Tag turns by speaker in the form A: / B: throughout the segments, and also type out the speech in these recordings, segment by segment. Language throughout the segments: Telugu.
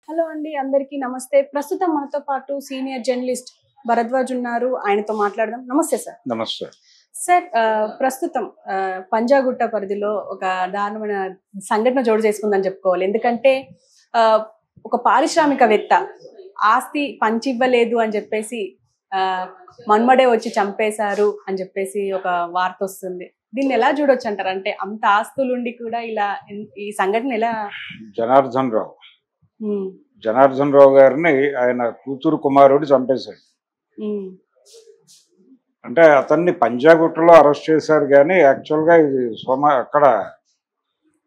A: హలో అండి, అందరికీ నమస్తే. ప్రస్తుతం మనతో పాటు సీనియర్ జర్నలిస్ట్ భరద్వాజ్ ఉన్నారు. ఆయనతో మాట్లాడదాం. నమస్తే సార్.
B: నమస్తే.
A: సార్, ప్రస్తుతం పంజాగుట్ట పరిధిలో ఒక దారుణమైన సంఘటన చోటు చేసుకుందని చెప్పుకోవాలి. ఎందుకంటే ఒక పారిశ్రామికవేత్త ఆస్తి పంచివ్వలేదు అని చెప్పేసి మన్మడే వచ్చి చంపేశారు అని చెప్పేసి ఒక వార్త వస్తుంది. దీన్ని ఎలా చూడొచ్చు అంటారు? అంటే అంత ఆస్తులుండి కూడా ఇలా ఈ సంఘటన ఎలా?
B: జనార్దన్ రావు గారిని ఆయన కూతురు కుమారుడు చంపేశాడు. అంటే అతన్ని పంజాగుట్టలో అరెస్ట్ చేశారు, కానీ యాక్చువల్గా ఇది అక్కడ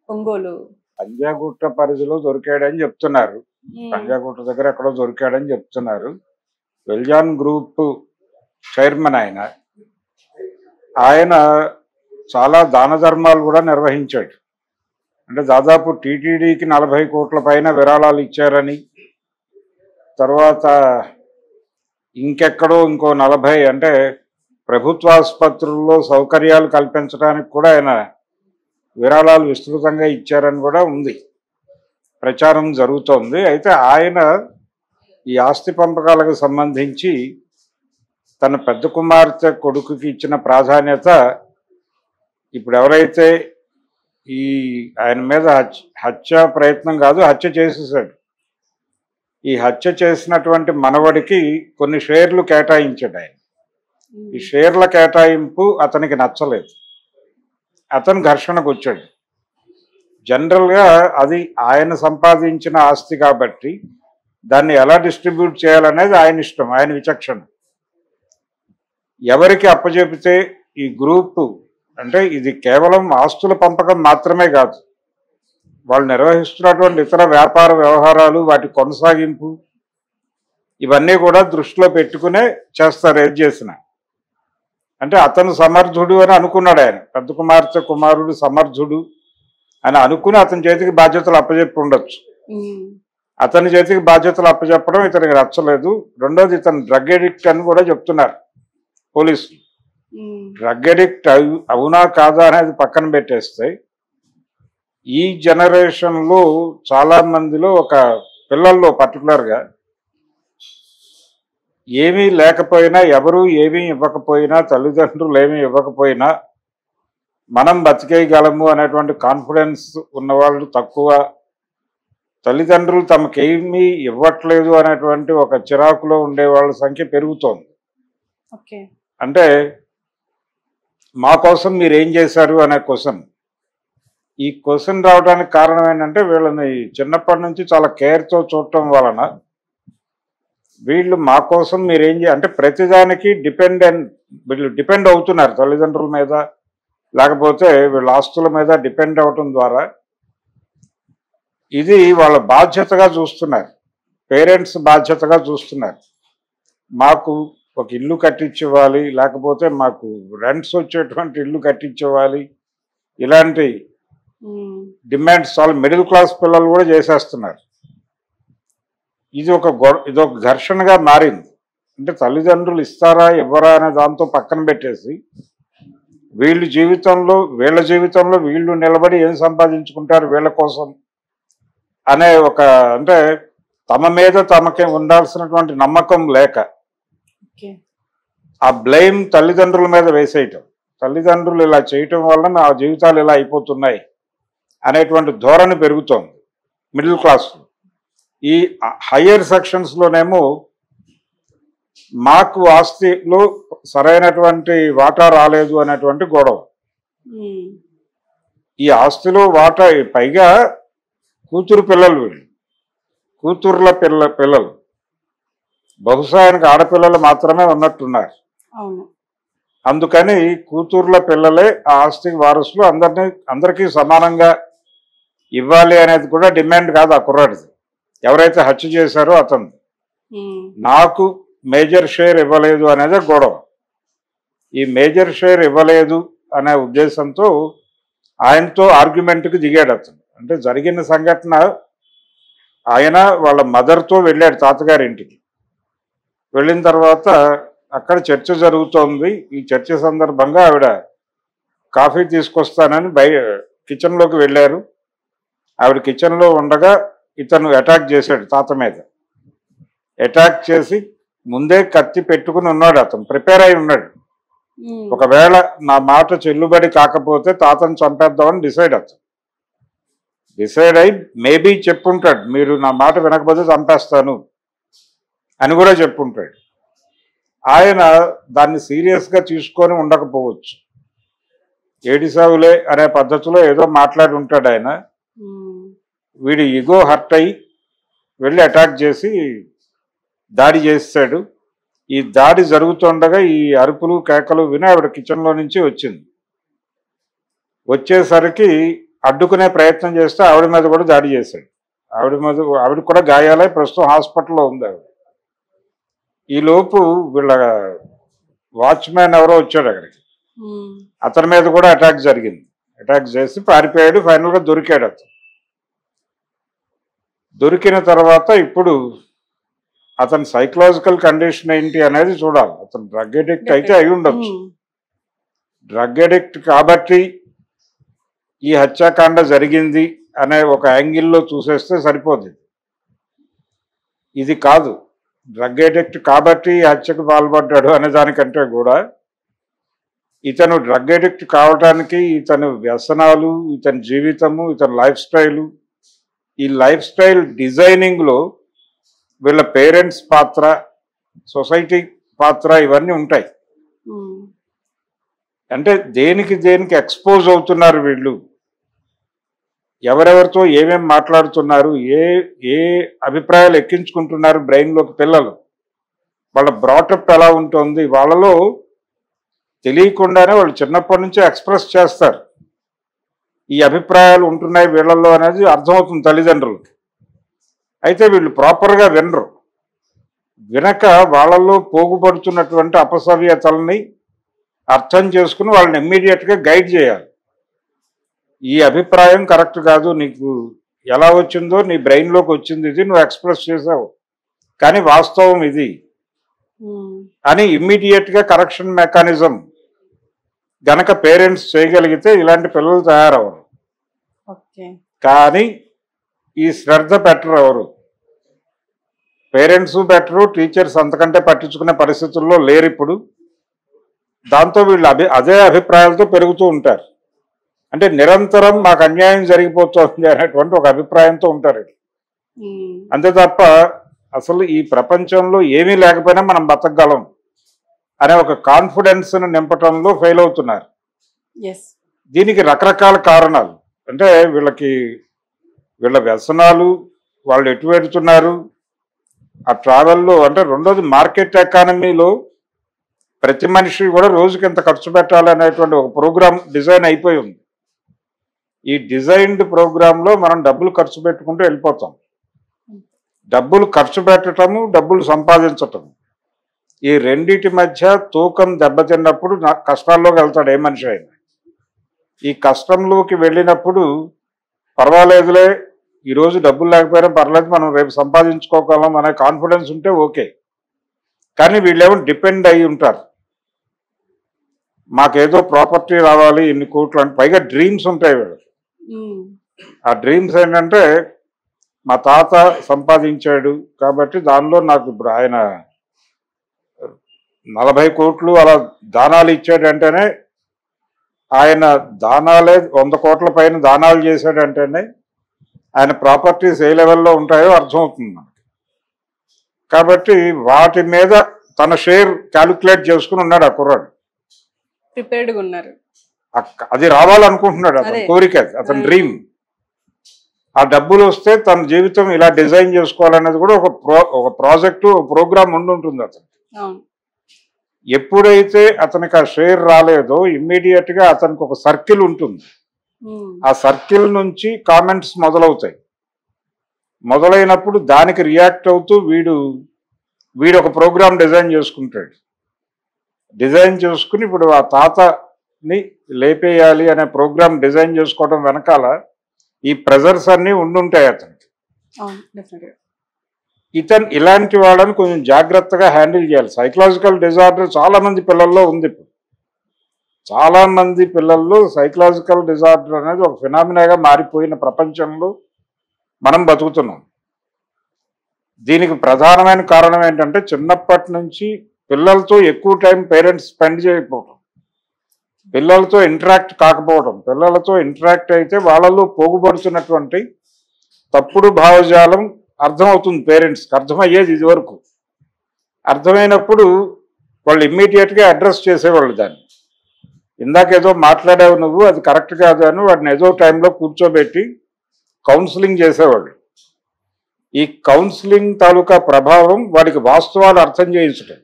A: ఒంగోలు
B: పంజాగుట్ట పరిధిలో దొరికాడని చెప్తున్నారు. పంజాగుట్ట దగ్గర ఎక్కడో దొరికాడని చెప్తున్నారు. వెల్జాన్ గ్రూప్ చైర్మన్ ఆయన చాలా దాన ధర్మాలు కూడా నిర్వహించాడు. అంటే దాదాపు టీటీడీకి 40 కోట్ల పైన విరాళాలు ఇచ్చారని, తర్వాత ఇంకెక్కడో ఇంకో 40 అంటే ప్రభుత్వ ఆసుపత్రుల్లో సౌకర్యాలు కల్పించడానికి కూడా ఆయన విరాళాలు విస్తృతంగా ఇచ్చారని కూడా ఉంది, ప్రచారం జరుగుతోంది. అయితే ఆయన ఈ ఆస్తి పంపకాలకు సంబంధించి తన పెద్ద కుమార్తె కొడుకుకి ఇచ్చిన ప్రాధాన్యత ఇప్పుడు ఎవరైతే ఆయన మీద హత్య ప్రయత్నం కాదు, హత్య చేసేసాడు. ఈ హత్య చేసినటువంటి మనవడికి కొన్ని షేర్లు కేటాయించాడు ఆయన. ఈ షేర్ల కేటాయింపు అతనికి నచ్చలేదు, అతను ఘర్షణకు వచ్చాడు. జనరల్గా అది ఆయన సంపాదించిన ఆస్తి కాబట్టి దాన్ని ఎలా డిస్ట్రిబ్యూట్ చేయాలనేది ఆయన ఇష్టం, ఆయన విచక్షణ. ఎవరికి అప్పచెపితే ఈ గ్రూపు, అంటే ఇది కేవలం ఆస్తుల పంపకం మాత్రమే కాదు, వాళ్ళు నిర్వహిస్తున్నటువంటి ఇతర వ్యాపార వ్యవహారాలు, వాటి కొనసాగింపు, ఇవన్నీ కూడా దృష్టిలో పెట్టుకునే చేస్తారు. ఏది చేసినా అంటే అతను సమర్థుడు అని అనుకున్నాడు ఆయన, పెద్ద కుమార్తె కుమారుడు సమర్థుడు అని అనుకుని అతని చేతికి బాధ్యతలు అప్పచెప్పి ఉండొచ్చు. అతని చేతికి బాధ్యతలు అప్పచెప్పడం ఇతనికి నచ్చలేదు. రెండోది, ఇతను డ్రగ్ ఎడిక్ట్ అని కూడా చెప్తున్నారు పోలీసులు. డ్రగ్ ఎడిక్ట్ అవునా కాదా అనేది పక్కన పెట్టేస్తే, ఈ జనరేషన్లో చాలా మందిలో, ఒక పిల్లల్లో పర్టికులర్గా ఏమీ లేకపోయినా, ఎవరు ఏమీ ఇవ్వకపోయినా, తల్లిదండ్రులు ఏమీ ఇవ్వకపోయినా మనం బతికేయగలము అనేటువంటి కాన్ఫిడెన్స్ ఉన్నవాళ్ళు తక్కువ. తల్లిదండ్రులు తమకేమీ ఇవ్వట్లేదు అనేటువంటి ఒక చిరాకులో ఉండే వాళ్ళ సంఖ్య పెరుగుతోంది. అంటే మా కోసం మీరు ఏం చేశారు అనే క్వశ్చన్. ఈ క్వశ్చన్ రావడానికి కారణం ఏంటంటే, వీళ్ళని చిన్నప్పటి నుంచి చాలా కేర్తో చూడటం వలన వీళ్ళు మా కోసం మీరేం అంటే ప్రతిదానికి వీళ్ళు డిపెండ్ అవుతున్నారు తల్లిదండ్రుల మీద, లేకపోతే వీళ్ళ ఆస్తుల మీద డిపెండ్ అవటం ద్వారా ఇది వాళ్ళ బాధ్యతగా చూస్తున్నారు, పేరెంట్స్ బాధ్యతగా చూస్తున్నారు. మాకు ఒక ఇల్లు కట్టించివ్వాలి, లేకపోతే మాకు రెంట్స్ వచ్చేటువంటి ఇల్లు కట్టించివ్వాలి, ఇలాంటి డిమాండ్స్ చాలా మిడిల్ క్లాస్ పిల్లలు కూడా చేసేస్తున్నారు. ఇదొక ఘర్షణగా మారింది. అంటే తల్లిదండ్రులు ఇస్తారా ఇవ్వరా అనే దాంతో పక్కన పెట్టేసి వీళ్ళ జీవితంలో వీళ్ళు నిలబడి ఏం సంపాదించుకుంటారు వీళ్ళ కోసం అనే ఒక, అంటే తమ మీద తమకే ఉండాల్సినటువంటి నమ్మకం లేక ఆ బ్లేమ్ తల్లిదండ్రుల మీద వేసేయటం, తల్లిదండ్రులు ఇలా చేయటం వల్ల నా జీవితాలు ఇలా అయిపోతున్నాయి అనేటువంటి ధోరణి పెరుగుతోంది మిడిల్ క్లాస్లో. ఈ హయ్యర్ సెక్షన్స్లోనేమో మాకు ఆస్తిలో సరైనటువంటి వాటా రాలేదు అనేటువంటి గొడవ. ఈ ఆస్తిలో వాటా, పైగా కూతురు పిల్లలు, వీళ్ళు కూతుర్ల పిల్లలు, బహుశా ఆయనకు ఆడపిల్లలు మాత్రమే ఉన్నట్టున్నారు. అందుకని కూతుర్ల పిల్లలే ఆ ఆస్తికి వారసులు, అందరికీ సమానంగా ఇవ్వాలి అనేది కూడా డిమాండ్ కాదు ఆ కుర్రాడిది, ఎవరైతే హత్య చేశారో అతను. నాకు మేజర్ షేర్ ఇవ్వలేదు అనేది గొడవ. ఈ మేజర్ షేర్ ఇవ్వలేదు అనే ఉద్దేశంతో ఆయనతో ఆర్గ్యుమెంట్కి దిగాడు అతను. అంటే జరిగిన సంఘటన, ఆయన వాళ్ళ మదర్తో వెళ్ళాడు తాతగారింటికి. వెళ్ళిన తర్వాత అక్కడ చర్చ జరుగుతోంది. ఈ చర్చ సందర్భంగా ఆవిడ కాఫీ తీసుకొస్తానని కిచెన్లోకి వెళ్ళారు. ఆవిడ కిచెన్లో ఉండగా ఇతను అటాక్ చేశాడు తాత మీద. అటాక్ చేసి ముందే కత్తి పెట్టుకుని ఉన్నాడు, అతను ప్రిపేర్ అయి ఉన్నాడు. ఒకవేళ నా మాట చెల్లుబడి కాకపోతే తాతను చంపేద్దామని డిసైడ్ అయి మేబీ చెప్పుంటాడు, మీరు నా మాట వినకపోతే చంపేస్తాను అని కూడా చెప్పుంటాడు. ఆయన దాన్ని సీరియస్గా తీసుకొని ఉండకపోవచ్చు, ఏడిసావులే అనే పద్ధతిలో ఏదో మాట్లాడి ఉంటాడు ఆయన. వీడి ఈగో హర్ట్ అయ్యి వెళ్ళి అటాక్ చేసి దాడి చేస్తాడు. ఈ దాడి జరుగుతుండగా ఈ అరుపులు కేకలు విని ఆవిడ కిచెన్లో నుంచి వచ్చింది. వచ్చేసరికి అడ్డుకునే ప్రయత్నం చేస్తే ఆవిడ మీద కూడా దాడి చేశాడు. ఆవిడ కూడా గాయాలై ప్రస్తుతం హాస్పిటల్లో ఉంది ఆవిడ. ఈలోపు వీళ్ళ వాచ్మ్యాన్ ఎవరో వచ్చాడు అక్కడికి, అతని మీద కూడా అటాక్ జరిగింది. అటాక్ చేసి పారిపోయాడు. ఫైనల్గా దొరికాడు. అతను దొరికిన తర్వాత ఇప్పుడు అతని సైకలాజికల్ కండిషన్ ఏంటి అనేది చూడాలి. అతను డ్రగ్ అడిక్ట్ అయితే అయి ఉండొచ్చు. డ్రగ్ అడిక్ట్ కాబట్టి ఈ హత్యాకాండ జరిగింది అనే ఒక యాంగిల్లో చూసేస్తే సరిపోతుంది. ఇది కాదు, డ్రగ్ అడిక్ట్ కాబట్టి హత్యకు పాల్పడ్డాడు అనే దానికంటే కూడా ఇతను డ్రగ్ అడిక్ట్ కావడానికి ఇతని వ్యసనాలు, ఇతని జీవితము, ఇతని లైఫ్ స్టైలు, ఈ లైఫ్ స్టైల్ డిజైనింగ్లో వీళ్ళ పేరెంట్స్ పాత్ర, సొసైటీ పాత్ర ఇవన్నీ ఉంటాయి. అంటే దేనికి ఎక్స్పోజ్ అవుతున్నారు వీళ్ళు, ఎవరెవరితో ఏమేమి మాట్లాడుతున్నారు, ఏ అభిప్రాయాలు ఎక్కించుకుంటున్నారు బ్రెయిన్లోకి పిల్లలు, వాళ్ళ బ్రాటప్ ఎలా ఉంటుంది, వాళ్ళలో తెలియకుండానే వాళ్ళు చిన్నప్పటి నుంచే ఎక్స్ప్రెస్ చేస్తారు. ఈ అభిప్రాయాలు ఉంటున్నాయి వీళ్ళల్లో అనేది అర్థమవుతుంది తల్లిదండ్రులకి. అయితే వీళ్ళు ప్రాపర్గా వినరు. వినక వాళ్ళల్లో పోగుపడుతున్నటువంటి అపసవ్యతల్ని అర్థం చేసుకుని వాళ్ళని ఇమ్మీడియట్గా గైడ్ చేయాలి. ఈ అభిప్రాయం కరెక్ట్ కాదు, నీకు ఎలా వచ్చిందో నీ బ్రెయిన్లోకి వచ్చింది, ఇది నువ్వు ఎక్స్ప్రెస్ చేసావు, కానీ వాస్తవం ఇది అని ఇమ్మీడియట్గా కరెక్షన్ మెకానిజం గనక పేరెంట్స్ చేయగలిగితే ఇలాంటి పిల్లలు తయారవరు. కానీ ఈ శ్రద్ధ పెట్టరు ఎవరు, పేరెంట్స్ బెటరు, టీచర్స్ అంతకంటే పట్టించుకునే పరిస్థితుల్లో లేరు ఇప్పుడు. దాంతో వీళ్ళు అదే అభిప్రాయాలతో పెరుగుతూ ఉంటారు. అంటే నిరంతరం మాకు అన్యాయం జరిగిపోతుంది అనేటువంటి ఒక అభిప్రాయంతో ఉంటారు. అంతే తప్ప అసలు ఈ ప్రపంచంలో ఏమీ లేకపోయినా మనం బతకగలం అనే ఒక కాన్ఫిడెన్స్ను నింపటంలో ఫెయిల్ అవుతున్నారు. దీనికి రకరకాల కారణాలు, అంటే వీళ్ళ వ్యసనాలు, వాళ్ళు ఎటు వెళ్తున్నారు, ఆ ట్రావెల్లో, అంటే రెండోది మార్కెట్ ఎకానమీలో ప్రతి మనిషి కూడా రోజుకి ఎంత ఖర్చు పెట్టాలనేటువంటి ఒక ప్రోగ్రామ్ డిజైన్ అయిపోయి ఉంది. ఈ డిజైన్డ్ ప్రోగ్రాంలో మనం డబ్బులు ఖర్చు పెట్టుకుంటూ వెళ్ళిపోతాం. డబ్బులు ఖర్చు పెట్టడము, డబ్బులు సంపాదించటం, ఈ రెండిటి మధ్య తూకం దెబ్బతిన్నప్పుడు కష్టాల్లోకి వెళ్తాడు ఏ మనిషి అయినా. ఈ కష్టంలోకి వెళ్ళినప్పుడు పర్వాలేదులే, ఈరోజు డబ్బులు లేకపోయినా పర్లేదు, మనం రేపు సంపాదించుకోగలం అనే కాన్ఫిడెన్స్ ఉంటే ఓకే. కానీ వీళ్ళేమో డిపెండ్ అయి ఉంటారు, మాకేదో ప్రాపర్టీ రావాలి, ఇన్ని కోట్లు అంటే. పైగా డ్రీమ్స్ ఉంటాయి వీళ్ళకి. ఆ డ్రీమ్స్ ఏంటంటే మా తాత సంపాదించాడు కాబట్టి దానిలో నాకు ఇప్పుడు ఆయన 40 కోట్లు అలా దానాలు ఇచ్చాడంటేనే, ఆయన దానాలే 100 కోట్ల పైన దానాలు చేశాడంటేనే ఆయన ప్రాపర్టీస్ ఏ లెవెల్లో ఉంటాయో అర్థమవుతుంది మనకి. కాబట్టి వాటి మీద తన షేర్ క్యాలిక్యులేట్ చేసుకుని ఉన్నాడు ఆ కుర్రాడు,
A: ప్రిపేర్డ్గా ఉన్నారు.
B: అది రావాలనుకుంటున్నాడు, అతని కోరిక, అతని డ్రీమ్. ఆ డబ్బులు వస్తే తన జీవితం ఇలా డిజైన్ చేసుకోవాలనేది కూడా ఒక ప్రాజెక్టు, ప్రోగ్రామ్ ఉంటుంది అతను. ఎప్పుడైతే అతనికి ఆ షేర్ రాలేదో ఇమ్మీడియట్గా అతనికి ఒక సర్కిల్ ఉంటుంది. ఆ సర్కిల్ నుంచి కామెంట్స్ మొదలవుతాయి. మొదలైనప్పుడు దానికి రియాక్ట్ అవుతూ వీడు ఒక ప్రోగ్రామ్ డిజైన్ చేసుకుంటాడు. డిజైన్ చేసుకుని ఇప్పుడు ఆ తాతని లేపేయాలి అనే ప్రోగ్రామ్ డిజైన్ చేసుకోవడం వెనకాల ఈ ప్రెజర్స్ అన్నీ ఉండుంటాయి అతనికి. ఇతను ఇలాంటి వాళ్ళని కొంచెం జాగ్రత్తగా హ్యాండిల్ చేయాలి. సైకలాజికల్ డిజార్డర్ చాలా మంది పిల్లల్లో ఉంది. ఇప్పుడు చాలా మంది పిల్లల్లో సైకలాజికల్ డిజార్డర్ అనేది ఒక ఫినామినాగా మారిపోయిన ప్రపంచంలో మనం బతుకుతున్నాం. దీనికి ప్రధానమైన కారణం ఏంటంటే చిన్నప్పటి నుంచి పిల్లలతో ఎక్కువ టైం పేరెంట్స్ స్పెండ్ చేయకపోవడం, పిల్లలతో ఇంటరాక్ట్ కాకపోవడం. పిల్లలతో ఇంటరాక్ట్ అయితే వాళ్ళలో పోగుపడుతున్నటువంటి తప్పుడు భావజాలం అర్థమవుతుంది. పేరెంట్స్కి అర్థమయ్యేది ఇదివరకు. అర్థమైనప్పుడు వాళ్ళు ఇమ్మీడియట్గా అడ్రస్ చేసేవాళ్ళు దాన్ని. ఇందాకేదో మాట్లాడావు నువ్వు, అది కరెక్ట్ కాదు అని వాడిని ఏదో టైంలో కూర్చోబెట్టి కౌన్సిలింగ్ చేసేవాళ్ళు. ఈ కౌన్సిలింగ్ తాలూకా ప్రభావం వాడికి వాస్తవాలు అర్థం చేయించడం.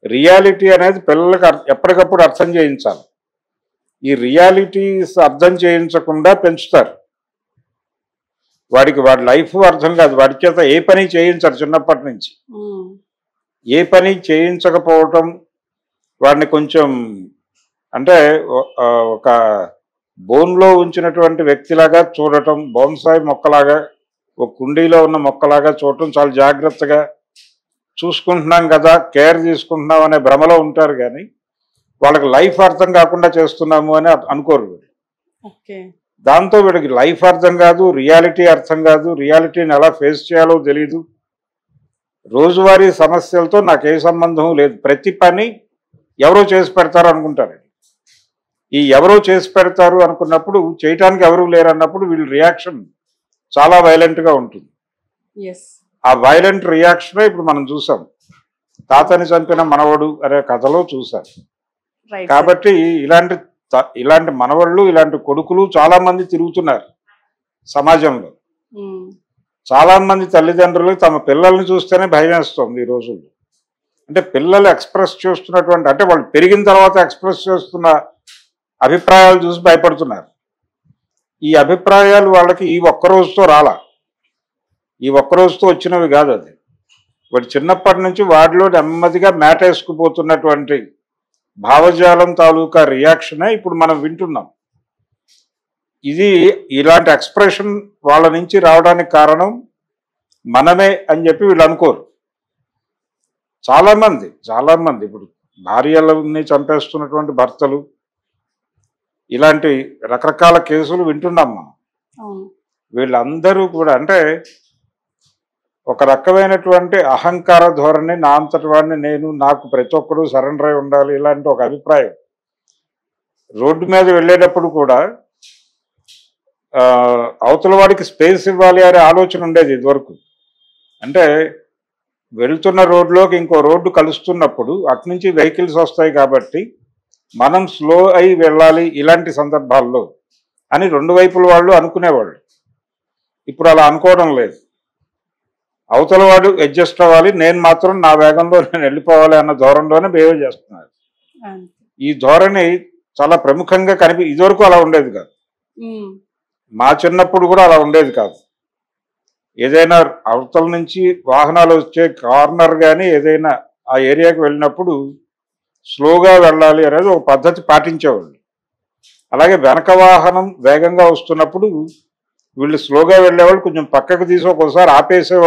B: రియాలిటీ అనేది పిల్లలకు ఎప్పటికప్పుడు అర్థం చేయించాలి. ఈ రియాలిటీస్ అర్థం చేయించకుండా పెంచుతారు. వాడి లైఫ్ అర్థం కాదు, వాడి చేత ఏ పని చేయించరు. చిన్నప్పటి నుంచి ఏ పని చేయించకపోవటం వాడిని కొంచెం అంటే ఒక బోన్లో ఉంచినటువంటి వ్యక్తిలాగా చూడటం, బోన్సాయి మొక్కలాగా, ఒక కుండీలో ఉన్న మొక్కలాగా చూడటం, చాలా జాగ్రత్తగా చూసుకుంటున్నాం కదా, కేర్ తీసుకుంటున్నాం అనే భ్రమలో ఉంటారు. కానీ వాళ్ళకి లైఫ్ అర్థం కాకుండా చేస్తున్నాము అని అనుకోరు. దాంతో వీడికి లైఫ్ అర్థం కాదు, రియాలిటీ అర్థం కాదు, రియాలిటీని ఎలా ఫేస్ చేయాలో తెలీదు. రోజువారీ సమస్యలతో నాకు ఏ సంబంధం లేదు, ప్రతి పని ఎవరో చేసి పెడతారు అనుకుంటారు. ఈ ఎవరో చేసి పెడతారు అనుకున్నప్పుడు చేయటానికి ఎవరు లేరు అన్నప్పుడు వీళ్ళ రియాక్షన్ చాలా వైలెంట్గా ఉంటుంది. ఆ వైలెంట్ రియాక్షనే ఇప్పుడు మనం చూసాం. తాతని చంపిన మనవడు అనే కథలో చూసాం. కాబట్టి ఇలాంటి మనవళ్ళు, ఇలాంటి కొడుకులు చాలా మంది తిరుగుతున్నారు సమాజంలో. చాలా మంది తల్లిదండ్రులు తమ పిల్లల్ని చూస్తేనే భయం వేస్తుంది ఈ రోజుల్లో. అంటే పిల్లలు ఎక్స్ప్రెస్ చేస్తున్నటువంటి, అంటే వాళ్ళు పెరిగిన తర్వాత ఎక్స్ప్రెస్ చేస్తున్న అభిప్రాయాలు చూసి భయపడుతున్నారు. ఈ అభిప్రాయాలు వాళ్ళకి ఈ ఒక్కరోజుతో రాలా, ఈ ఒక్కరోజుతో వచ్చినవి కాదు. అది వాడు చిన్నప్పటి నుంచి వాడిలో నెమ్మదిగా మేటేసుకుపోతున్నటువంటి భావజాలం తాలూకా రియాక్షనే ఇప్పుడు మనం వింటున్నాం. ఇది ఇలాంటి ఎక్స్ప్రెషన్ వాళ్ళ నుంచి రావడానికి కారణం మనమే అని చెప్పి వీళ్ళు అనుకోరు. చాలామంది ఇప్పుడు భార్యలని చంపేస్తున్నటువంటి భర్తలు, ఇలాంటి రకరకాల కేసులు వింటున్నాం మనం. వీళ్ళందరూ కూడా అంటే ఒక రకమైనటువంటి అహంకార ధోరణి, నా అంతటి వాడిని నేను, నాకు ప్రతి ఒక్కరూ సరెండర్ అయి ఉండాలి, ఇలాంటి ఒక అభిప్రాయం. రోడ్డు మీద వెళ్ళేటప్పుడు కూడా అవతల వాడికి స్పేస్ ఇవ్వాలి అనే ఆలోచన ఉండేది ఇదివరకు. అంటే వెళ్తున్న రోడ్లోకి ఇంకో రోడ్డు కలుస్తున్నప్పుడు అట్నుంచి వెహికల్స్ వస్తాయి కాబట్టి మనం స్లో అయి వెళ్ళాలి ఇలాంటి సందర్భాల్లో అని రెండు వైపుల వాళ్ళు అనుకునేవాళ్ళు. ఇప్పుడు అలా అనుకోవడం లేదు. అవతల వాడు అడ్జస్ట్ అవ్వాలి, నేను మాత్రం నా వేగంలో నేను వెళ్ళిపోవాలి అన్న ధోరణిలోనే బిహేవ్ చేస్తున్నారు. ఈ ధోరణి చాలా ప్రముఖంగా ఇదివరకు అలా ఉండేది కాదు. మా చిన్నప్పుడు కూడా అలా ఉండేది కాదు. ఏదైనా అవతల నుంచి వాహనాలు వచ్చే కార్నర్ కానీ ఏదైనా ఆ ఏరియాకి వెళ్ళినప్పుడు స్లోగా వెళ్ళాలి అనేది ఒక పద్ధతి పాటించేవాళ్ళు. అలాగే వెనక వాహనం వేగంగా వస్తున్నప్పుడు వీళ్ళు స్లోగా వెళ్ళేవాళ్ళు కొంచెం పక్కకు తీసి ఒక్కోసారి ఆపేసేవాళ్ళు.